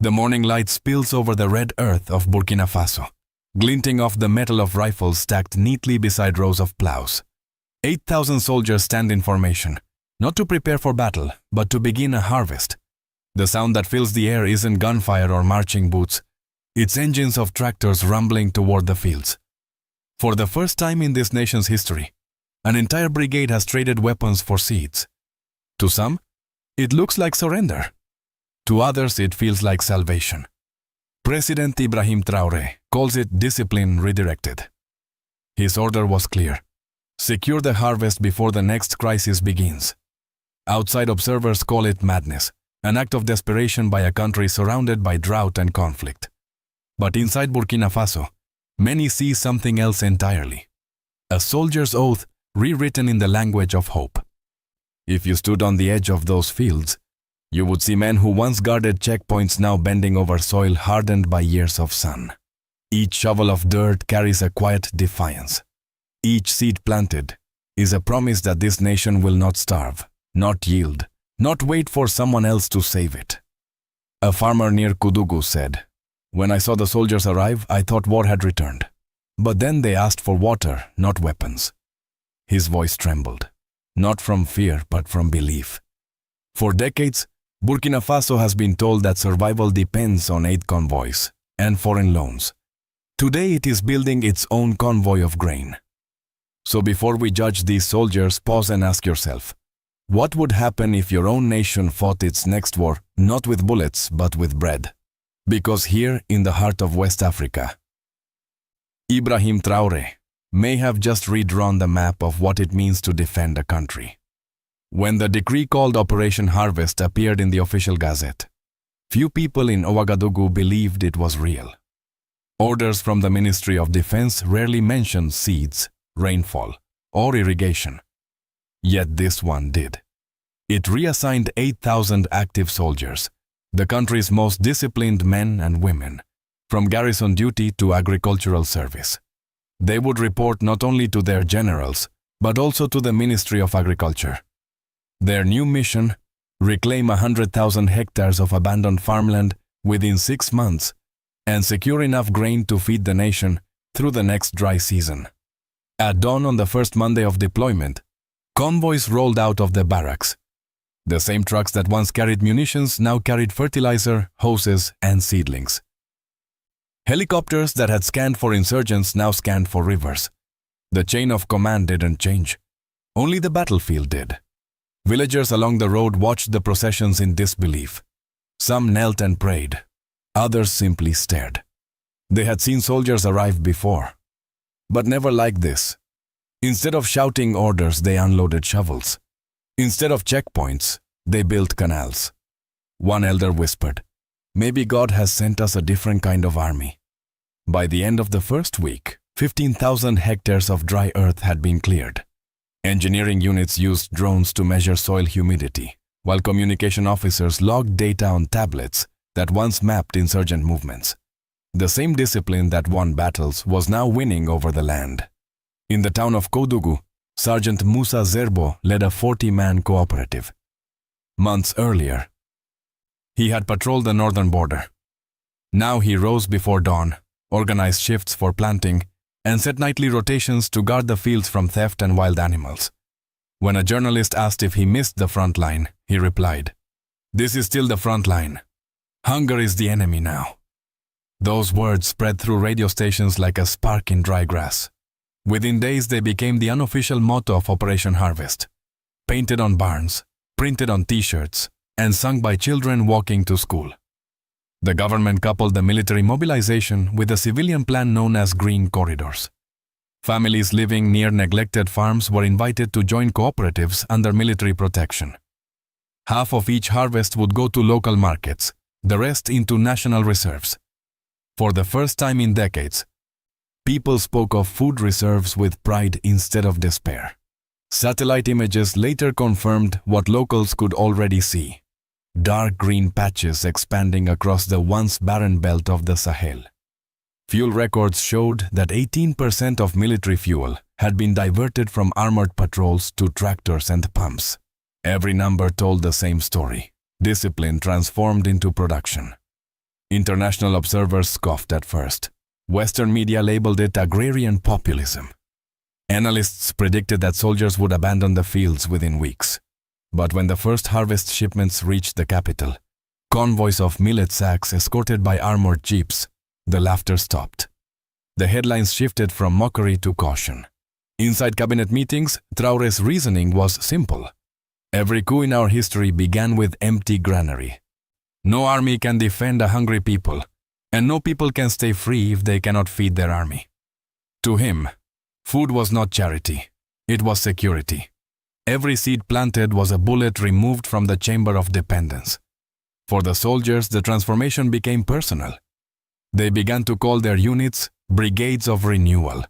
The morning light spills over the red earth of Burkina Faso, glinting off the metal of rifles stacked neatly beside rows of plows. 8,000 soldiers stand in formation, not to prepare for battle, but to begin a harvest. The sound that fills the air isn't gunfire or marching boots. It's engines of tractors rumbling toward the fields. For the first time in this nation's history, an entire brigade has traded weapons for seeds. To some, it looks like surrender. To others, it feels like salvation. President Ibrahim Traoré calls it discipline redirected. His order was clear: secure the harvest before the next crisis begins. Outside observers call it madness, an act of desperation by a country surrounded by drought and conflict. But inside Burkina Faso, many see something else entirely. A soldier's oath rewritten in the language of hope. If you stood on the edge of those fields, you would see men who once guarded checkpoints now bending over soil hardened by years of sun. Each shovel of dirt carries a quiet defiance. Each seed planted is a promise that this nation will not starve, not yield, not wait for someone else to save it. A farmer near Ouagadougou said, "When I saw the soldiers arrive, I thought war had returned. But then they asked for water, not weapons." His voice trembled, not from fear but from belief. For decades, Burkina Faso has been told that survival depends on aid convoys and foreign loans. Today it is building its own convoy of grain. So before we judge these soldiers, pause and ask yourself, what would happen if your own nation fought its next war not with bullets but with bread? Because here in the heart of West Africa, Ibrahim Traoré may have just redrawn the map of what it means to defend a country. When the decree called Operation Harvest appeared in the official gazette, few people in Ouagadougou believed it was real. Orders from the Ministry of Defense rarely mentioned seeds, rainfall, or irrigation. Yet this one did. It reassigned 8,000 active soldiers, the country's most disciplined men and women, from garrison duty to agricultural service. They would report not only to their generals, but also to the Ministry of Agriculture. Their new mission: reclaim 100,000 hectares of abandoned farmland within 6 months and secure enough grain to feed the nation through the next dry season. At dawn on the first Monday of deployment, convoys rolled out of the barracks. The same trucks that once carried munitions now carried fertilizer, hoses, and seedlings. Helicopters that had scanned for insurgents now scanned for rivers. The chain of command didn't change. Only the battlefield did. Villagers along the road watched the processions in disbelief. Some knelt and prayed. Others simply stared. They had seen soldiers arrive before, but never like this. Instead of shouting orders, they unloaded shovels. Instead of checkpoints, they built canals. One elder whispered, "Maybe God has sent us a different kind of army." By the end of the first week, 15,000 hectares of dry earth had been cleared. Engineering units used drones to measure soil humidity, while communication officers logged data on tablets that once mapped insurgent movements. The same discipline that won battles was now winning over the land. In the town of Ouagadougou, Sergeant Moussa Zerbo led a 40-man cooperative. Months earlier, he had patrolled the northern border. Now he rose before dawn, organized shifts for planting, and set nightly rotations to guard the fields from theft and wild animals. When a journalist asked if he missed the front line, he replied, "This is still the front line. Hunger is the enemy now." Those words spread through radio stations like a spark in dry grass. Within days, they became the unofficial motto of Operation Harvest, painted on barns, printed on t-shirts, and sung by children walking to school. The government coupled the military mobilization with a civilian plan known as Green Corridors. Families living near neglected farms were invited to join cooperatives under military protection. Half of each harvest would go to local markets, the rest into national reserves. For the first time in decades, people spoke of food reserves with pride instead of despair. Satellite images later confirmed what locals could already see: dark green patches expanding across the once barren belt of the Sahel. Fuel records showed that 18% of military fuel had been diverted from armored patrols to tractors and pumps. Every number told the same story: discipline transformed into production. International observers scoffed at first. Western media labeled it agrarian populism. Analysts predicted that soldiers would abandon the fields within weeks. But when the first harvest shipments reached the capital, convoys of millet sacks escorted by armored jeeps, the laughter stopped. The headlines shifted from mockery to caution. Inside cabinet meetings, Traoré's reasoning was simple. Every coup in our history began with empty granary. No army can defend a hungry people, and no people can stay free if they cannot feed their army. To him, food was not charity, it was security. Every seed planted was a bullet removed from the chamber of dependence. For the soldiers, the transformation became personal. They began to call their units brigades of renewal.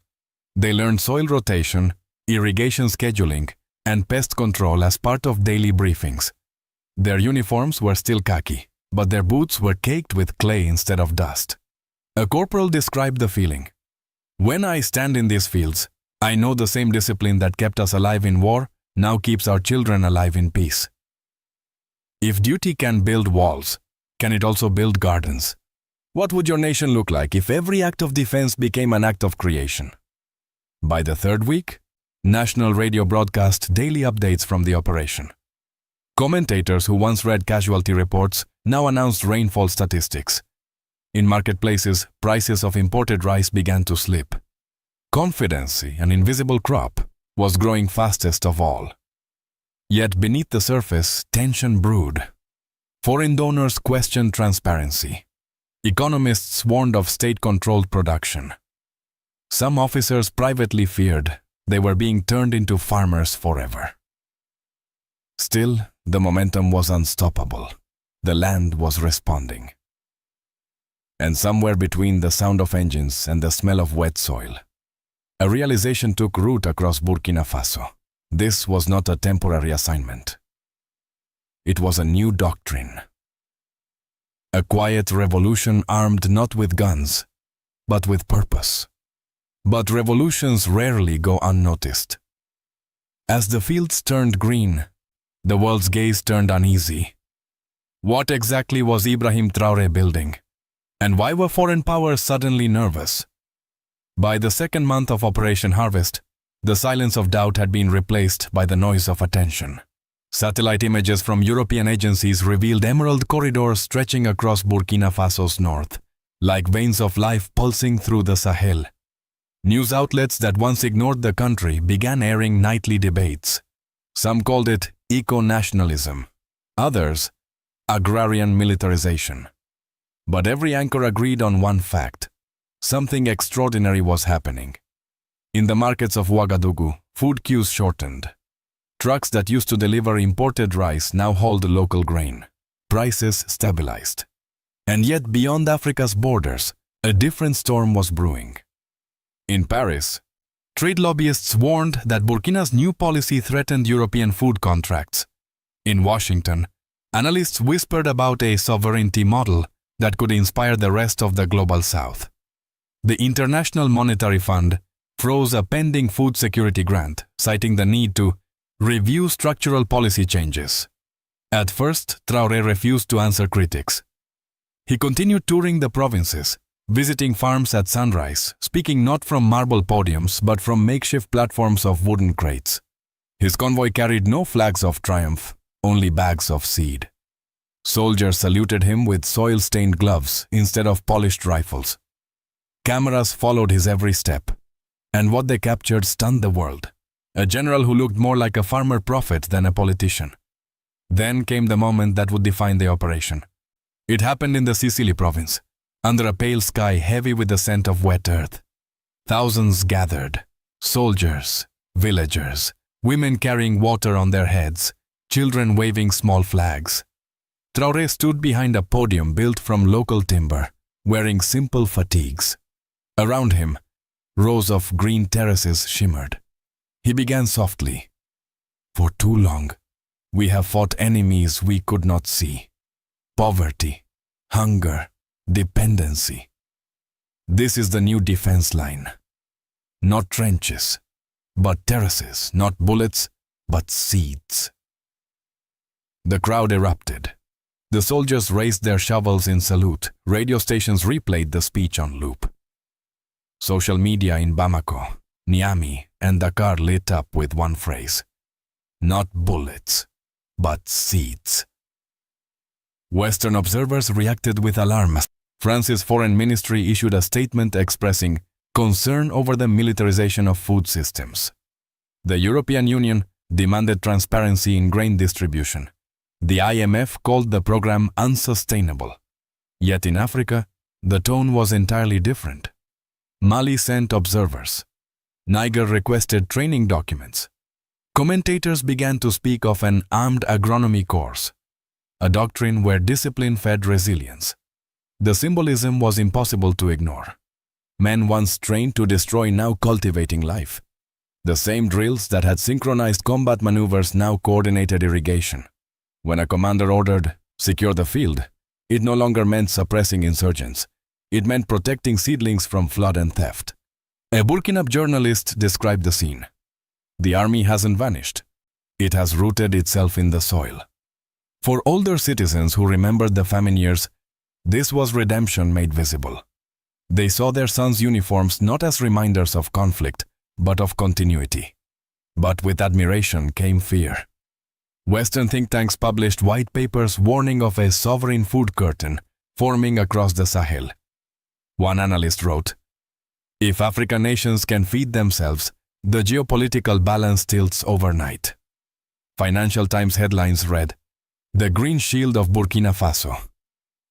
They learned soil rotation, irrigation scheduling, and pest control as part of daily briefings. Their uniforms were still khaki, but their boots were caked with clay instead of dust. A corporal described the feeling. "When I stand in these fields, I know the same discipline that kept us alive in war now keeps our children alive in peace." If duty can build walls, can it also build gardens? What would your nation look like if every act of defense became an act of creation? By the third week, national radio broadcast daily updates from the operation. Commentators who once read casualty reports now announced rainfall statistics. In marketplaces, prices of imported rice began to slip. Confidence, an invisible crop, was growing fastest of all. Yet beneath the surface, tension brewed. Foreign donors questioned transparency. Economists warned of state-controlled production. Some officers privately feared they were being turned into farmers forever. Still, the momentum was unstoppable. The land was responding. And somewhere between the sound of engines and the smell of wet soil, a realization took root across Burkina Faso. This was not a temporary assignment. It was a new doctrine. A quiet revolution armed not with guns, but with purpose. But revolutions rarely go unnoticed. As the fields turned green, the world's gaze turned uneasy. What exactly was Ibrahim Traoré building? And why were foreign powers suddenly nervous? By the second month of Operation Harvest, the silence of doubt had been replaced by the noise of attention. Satellite images from European agencies revealed emerald corridors stretching across Burkina Faso's north, like veins of life pulsing through the Sahel. News outlets that once ignored the country began airing nightly debates. Some called it eco-nationalism, others, agrarian militarization. But every anchor agreed on one fact. Something extraordinary was happening. In the markets of Ouagadougou, food queues shortened. Trucks that used to deliver imported rice now hauled local grain. Prices stabilized. And yet beyond Africa's borders, a different storm was brewing. In Paris, trade lobbyists warned that Burkina's new policy threatened European food contracts. In Washington, analysts whispered about a sovereignty model that could inspire the rest of the global South. The International Monetary Fund froze a pending food security grant, citing the need to review structural policy changes. At first, Traoré refused to answer critics. He continued touring the provinces, visiting farms at sunrise, speaking not from marble podiums but from makeshift platforms of wooden crates. His convoy carried no flags of triumph, only bags of seed. Soldiers saluted him with soil-stained gloves instead of polished rifles. Cameras followed his every step, and what they captured stunned the world. A general who looked more like a farmer prophet than a politician. Then came the moment that would define the operation. It happened in the Sicily province, under a pale sky heavy with the scent of wet earth. Thousands gathered, soldiers, villagers, women carrying water on their heads, children waving small flags. Traoré stood behind a podium built from local timber, wearing simple fatigues. Around him, rows of green terraces shimmered. He began softly. For too long, we have fought enemies we could not see. Poverty, hunger, dependency. This is the new defense line. Not trenches, but terraces, not bullets, but seeds. The crowd erupted. The soldiers raised their shovels in salute. Radio stations replayed the speech on loop. Social media in Bamako, Niamey, and Dakar lit up with one phrase: not bullets, but seeds. Western observers reacted with alarm. France's foreign ministry issued a statement expressing concern over the militarization of food systems. The European Union demanded transparency in grain distribution. The IMF called the program unsustainable. Yet in Africa, the tone was entirely different. Mali sent observers. Niger requested training documents. Commentators began to speak of an armed agronomy course, a doctrine where discipline fed resilience. The symbolism was impossible to ignore. Men once trained to destroy now cultivating life. The same drills that had synchronized combat maneuvers now coordinated irrigation. When a commander ordered, "Secure the field," it no longer meant suppressing insurgents. It meant protecting seedlings from flood and theft. A Burkina journalist described the scene. The army hasn't vanished. It has rooted itself in the soil. For older citizens who remembered the famine years, this was redemption made visible. They saw their sons' uniforms not as reminders of conflict, but of continuity. But with admiration came fear. Western think tanks published white papers warning of a sovereign food curtain forming across the Sahel. One analyst wrote, "If African nations can feed themselves, the geopolitical balance tilts overnight." Financial Times headlines read, "The Green Shield of Burkina Faso."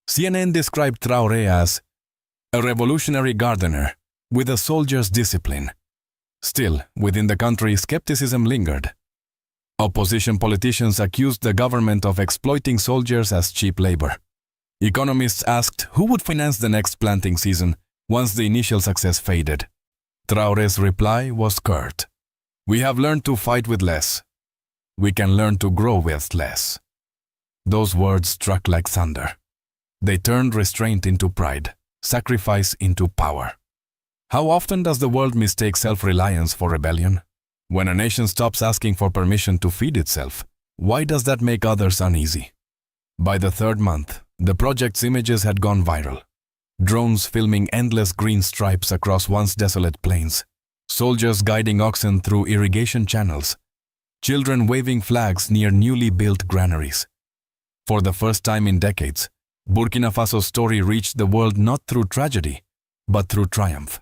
CNN described Traoré as a revolutionary gardener with a soldier's discipline. Still, within the country, skepticism lingered. Opposition politicians accused the government of exploiting soldiers as cheap labor. Economists asked who would finance the next planting season once the initial success faded. Traoré's reply was curt. "We have learned to fight with less. We can learn to grow with less." Those words struck like thunder. They turned restraint into pride, sacrifice into power. How often does the world mistake self-reliance for rebellion? When a nation stops asking for permission to feed itself, why does that make others uneasy? By the third month, the project's images had gone viral. Drones filming endless green stripes across once desolate plains, soldiers guiding oxen through irrigation channels, children waving flags near newly built granaries. For the first time in decades, Burkina Faso's story reached the world not through tragedy, but through triumph.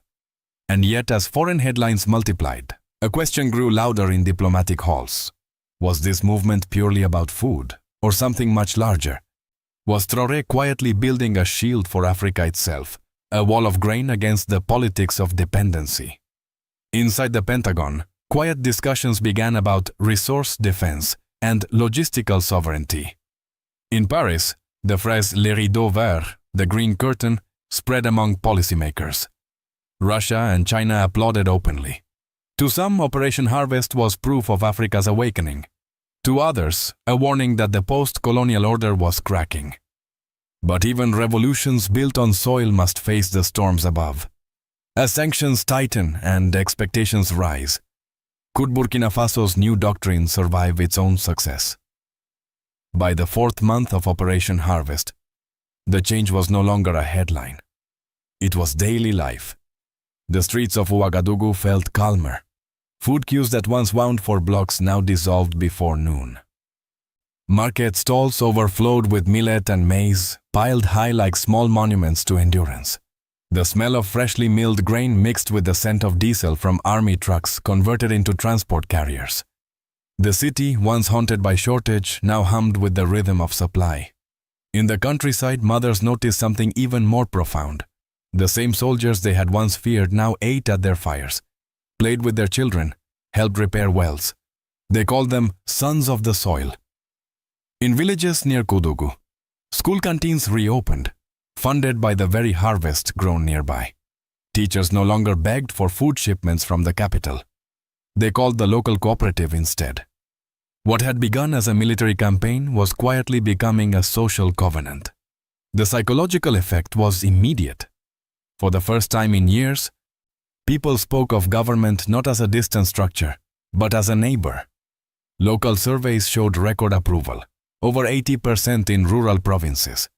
And yet, as foreign headlines multiplied, a question grew louder in diplomatic halls. Was this movement purely about food, or something much larger? Was Traoré quietly building a shield for Africa itself, a wall of grain against the politics of dependency? Inside the Pentagon, quiet discussions began about resource defense and logistical sovereignty. In Paris, the phrase "le rideau vert," the green curtain, spread among policymakers. Russia and China applauded openly. To some, Operation Harvest was proof of Africa's awakening. To others, a warning that the post-colonial order was cracking. But even revolutions built on soil must face the storms above. As sanctions tighten and expectations rise, could Burkina Faso's new doctrine survive its own success? By the fourth month of Operation Harvest, the change was no longer a headline. It was daily life. The streets of Ouagadougou felt calmer. Food queues that once wound for blocks now dissolved before noon. Market stalls overflowed with millet and maize, piled high like small monuments to endurance. The smell of freshly milled grain mixed with the scent of diesel from army trucks converted into transport carriers. The city, once haunted by shortage, now hummed with the rhythm of supply. In the countryside, mothers noticed something even more profound. The same soldiers they had once feared now ate at their fires, played with their children, helped repair wells. They called them sons of the soil. In villages near Ouagadougou, school canteens reopened, funded by the very harvest grown nearby. Teachers no longer begged for food shipments from the capital. They called the local cooperative instead. What had begun as a military campaign was quietly becoming a social covenant. The psychological effect was immediate. For the first time in years, people spoke of government not as a distant structure, but as a neighbor. Local surveys showed record approval. over 80% in rural provinces.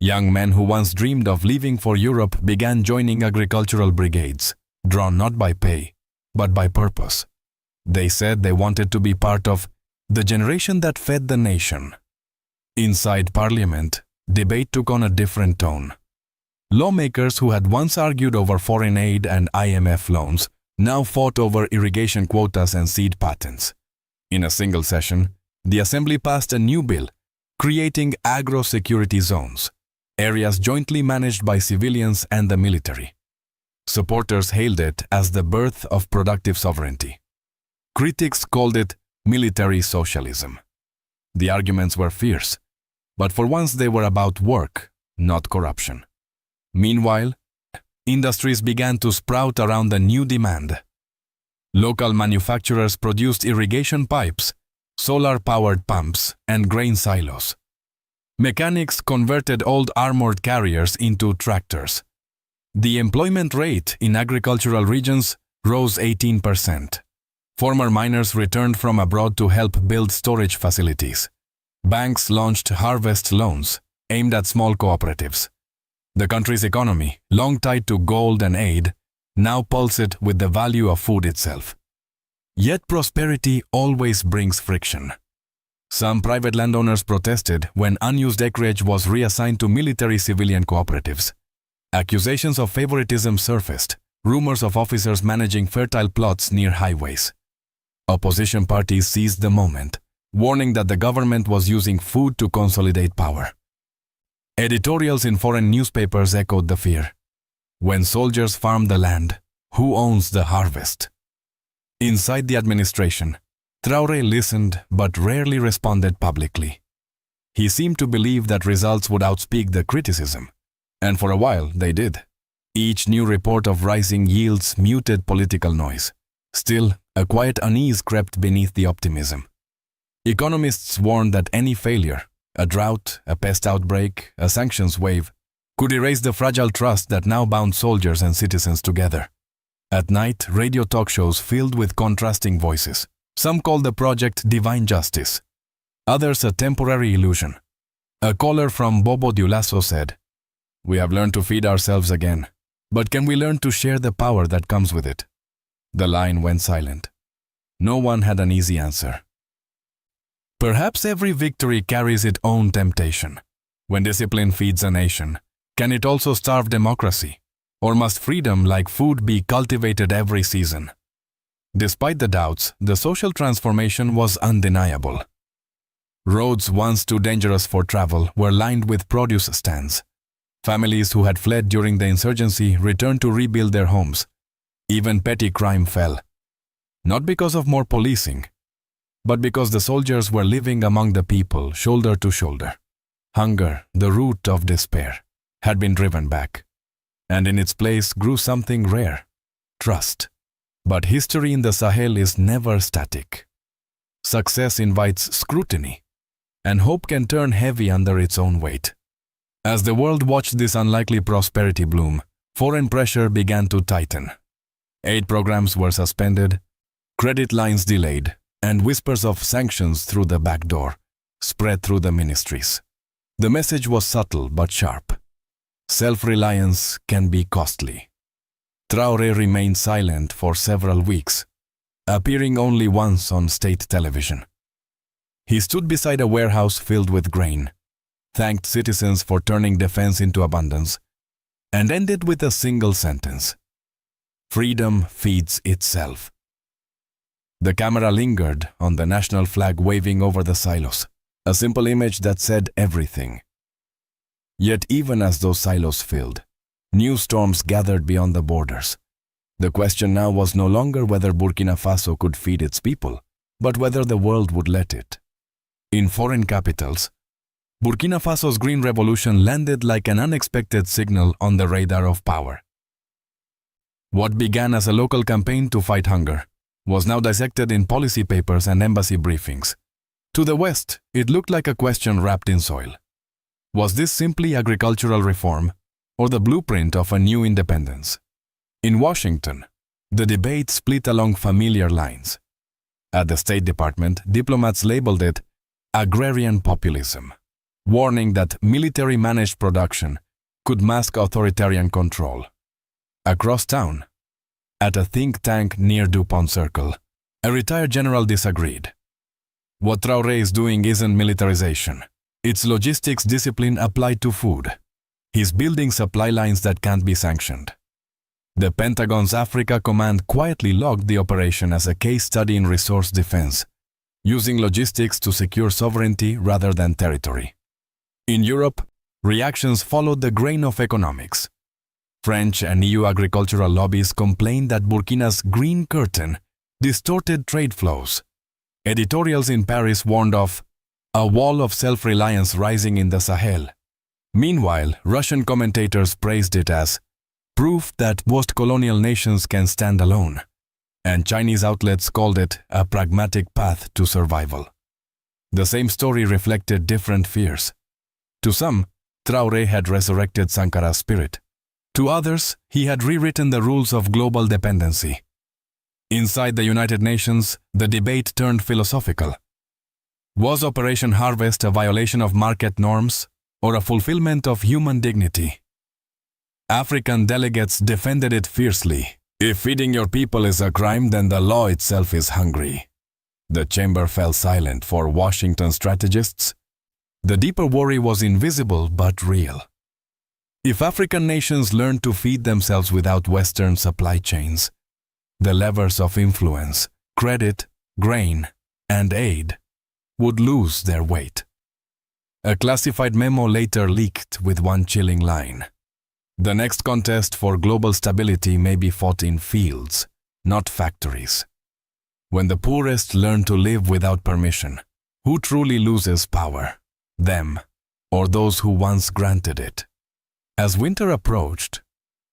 Young men who once dreamed of leaving for Europe began joining agricultural brigades, drawn not by pay, but by purpose. They said they wanted to be part of the generation that fed the nation. Inside Parliament, debate took on a different tone. Lawmakers who had once argued over foreign aid and IMF loans now fought over irrigation quotas and seed patents. In a single session, the Assembly passed a new bill, creating agro-security zones, areas jointly managed by civilians and the military. Supporters hailed it as the birth of productive sovereignty. Critics called it military socialism. The arguments were fierce, but for once they were about work, not corruption. Meanwhile, industries began to sprout around the new demand. Local manufacturers produced irrigation pipes, solar-powered pumps, and grain silos. Mechanics converted old armored carriers into tractors. The employment rate in agricultural regions rose 18%. Former miners returned from abroad to help build storage facilities. Banks launched harvest loans aimed at small cooperatives. The country's economy, long tied to gold and aid, now pulsed with the value of food itself. Yet prosperity always brings friction. Some private landowners protested when unused acreage was reassigned to military-civilian cooperatives. Accusations of favoritism surfaced, rumors of officers managing fertile plots near highways. Opposition parties seized the moment, warning that the government was using food to consolidate power. Editorials in foreign newspapers echoed the fear. When soldiers farm the land, who owns the harvest? Inside the administration, Traoré listened but rarely responded publicly. He seemed to believe that results would outspeak the criticism, and for a while they did. Each new report of rising yields muted political noise. Still, a quiet unease crept beneath the optimism. Economists warned that any failure, a drought, a pest outbreak, a sanctions wave, could erase the fragile trust that now bound soldiers and citizens together. At night, radio talk shows filled with contrasting voices. Some called the project divine justice, others a temporary illusion. A caller from Bobo Dioulasso said, "We have learned to feed ourselves again, but can we learn to share the power that comes with it?" The line went silent. No one had an easy answer. Perhaps every victory carries its own temptation. When discipline feeds a nation, can it also starve democracy? Or must freedom, like food, be cultivated every season? Despite the doubts, the social transformation was undeniable. Roads once too dangerous for travel were lined with produce stands. Families who had fled during the insurgency returned to rebuild their homes. Even petty crime fell. Not because of more policing, but because the soldiers were living among the people, shoulder to shoulder. Hunger, the root of despair, had been driven back. And in its place grew something rare: trust. But history in the Sahel is never static. Success invites scrutiny, and hope can turn heavy under its own weight. As the world watched this unlikely prosperity bloom, foreign pressure began to tighten. Aid programs were suspended, credit lines delayed, and whispers of sanctions through the back door spread through the ministries. The message was subtle but sharp. Self-reliance can be costly. Traoré remained silent for several weeks, appearing only once on state television. He stood beside a warehouse filled with grain, thanked citizens for turning defense into abundance, and ended with a single sentence: "Freedom feeds itself." The camera lingered on the national flag waving over the silos, a simple image that said everything. Yet even as those silos filled, new storms gathered beyond the borders. The question now was no longer whether Burkina Faso could feed its people, but whether the world would let it. In foreign capitals, Burkina Faso's Green Revolution landed like an unexpected signal on the radar of power. What began as a local campaign to fight hunger was now dissected in policy papers and embassy briefings. To the West, it looked like a question wrapped in soil. Was this simply agricultural reform, or the blueprint of a new independence? In Washington, the debate split along familiar lines. At the State Department, diplomats labeled it agrarian populism, warning that military-managed production could mask authoritarian control. Across town, at a think tank near DuPont Circle, a retired general disagreed. What Traoré is doing isn't militarization. It's logistics discipline applied to food. He's building supply lines that can't be sanctioned. The Pentagon's Africa Command quietly logged the operation as a case study in resource defense, using logistics to secure sovereignty rather than territory. In Europe, reactions followed the grain of economics. French and EU agricultural lobbies complained that Burkina's green curtain distorted trade flows. Editorials in Paris warned of a wall of self-reliance rising in the Sahel. Meanwhile, Russian commentators praised it as proof that post-colonial nations can stand alone, and Chinese outlets called it a pragmatic path to survival. The same story reflected different fears. To some, Traoré had resurrected Sankara's spirit. To others, he had rewritten the rules of global dependency. Inside the United Nations, the debate turned philosophical. Was Operation Harvest a violation of market norms or a fulfillment of human dignity? African delegates defended it fiercely. If feeding your people is a crime, then the law itself is hungry. The chamber fell silent for Washington strategists. The deeper worry was invisible but real. If African nations learned to feed themselves without Western supply chains, the levers of influence, credit, grain, and aid would lose their weight. A classified memo later leaked with one chilling line. The next contest for global stability may be fought in fields, not factories. When the poorest learn to live without permission, who truly loses power? Them, or those who once granted it? As winter approached,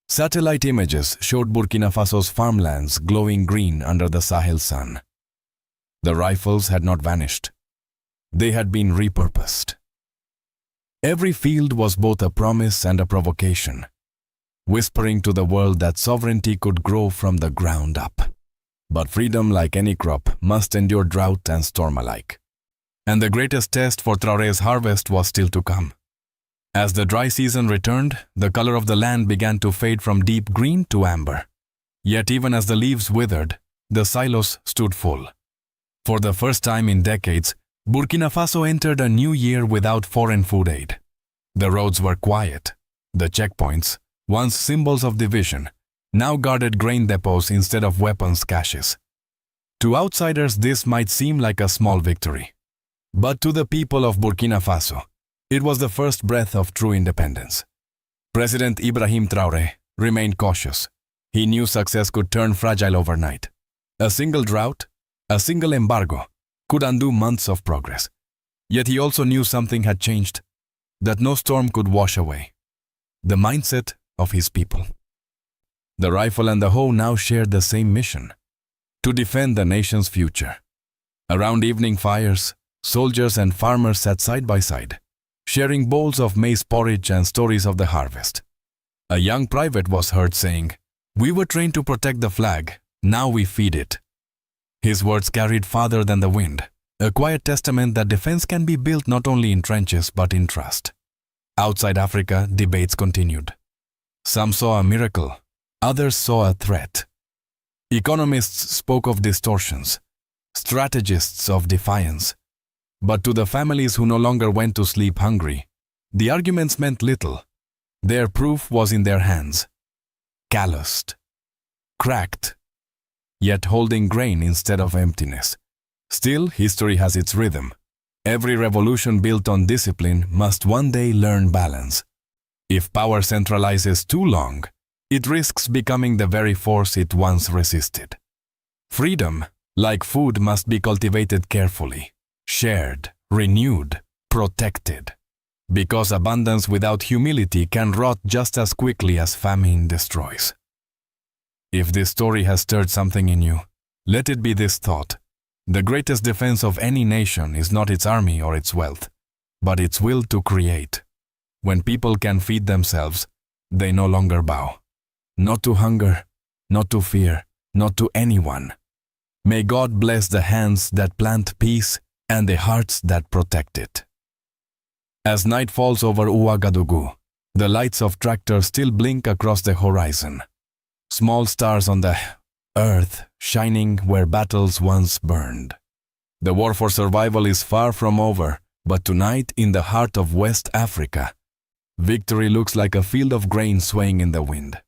satellite images showed Burkina Faso's farmlands glowing green under the Sahel sun. The rifles had not vanished. They had been repurposed. Every field was both a promise and a provocation, whispering to the world that sovereignty could grow from the ground up. But freedom, like any crop, must endure drought and storm alike. And the greatest test for Traoré's harvest was still to come. As the dry season returned, the color of the land began to fade from deep green to amber. Yet even as the leaves withered, the silos stood full. For the first time in decades, Burkina Faso entered a new year without foreign food aid. The roads were quiet. The checkpoints, once symbols of division, now guarded grain depots instead of weapons caches. To outsiders, this might seem like a small victory. But to the people of Burkina Faso, it was the first breath of true independence. President Ibrahim Traoré remained cautious. He knew success could turn fragile overnight. A single drought, a single embargo, could undo months of progress. Yet he also knew something had changed, that no storm could wash away. The mindset of his people. The rifle and the hoe now shared the same mission: to defend the nation's future. Around evening fires, soldiers and farmers sat side by side, sharing bowls of maize porridge and stories of the harvest. A young private was heard saying, "We were trained to protect the flag, now we feed it." His words carried farther than the wind, a quiet testament that defense can be built not only in trenches but in trust. Outside Africa, debates continued. Some saw a miracle, others saw a threat. Economists spoke of distortions, strategists of defiance. But to the families who no longer went to sleep hungry, the arguments meant little. Their proof was in their hands. Calloused, cracked, yet holding grain instead of emptiness. Still, history has its rhythm. Every revolution built on discipline must one day learn balance. If power centralizes too long, it risks becoming the very force it once resisted. Freedom, like food, must be cultivated carefully, shared, renewed, protected. Because abundance without humility can rot just as quickly as famine destroys. If this story has stirred something in you, let it be this thought: the greatest defense of any nation is not its army or its wealth, but its will to create. When people can feed themselves, they no longer bow. Not to hunger, not to fear, not to anyone. May God bless the hands that plant peace, and the hearts that protect it. As night falls over Ouagadougou, the lights of tractors still blink across the horizon. Small stars on the earth shining where battles once burned. The war for survival is far from over, but tonight in the heart of West Africa, victory looks like a field of grain swaying in the wind.